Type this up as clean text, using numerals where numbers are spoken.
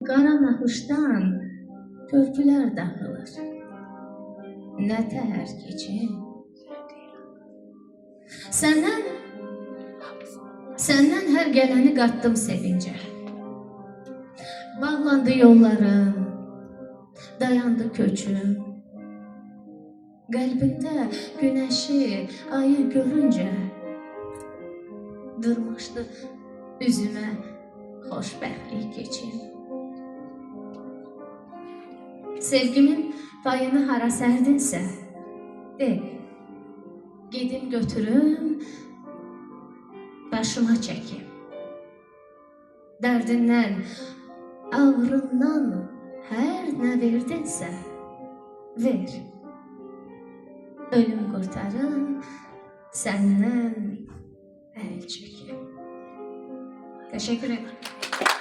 qara naxışdan körpülər dağılır. Nə təhər keçir. Səndən hər gələni qatdım sevincə. Bağlandı yollarım, dayandı köçüm. Qəlbimdə günəşi, ayı görüncə dırmaşdı üzümə xoşbəxtlik keçim. Sevgimin payını hara sərdinsə, de, gedim götürüm, başıma çəkim. Dərdindən, ağrından hər nə verdinsə, ver. Ölüm qurtarım, səndən əl çəkim. Teşekkür ederim.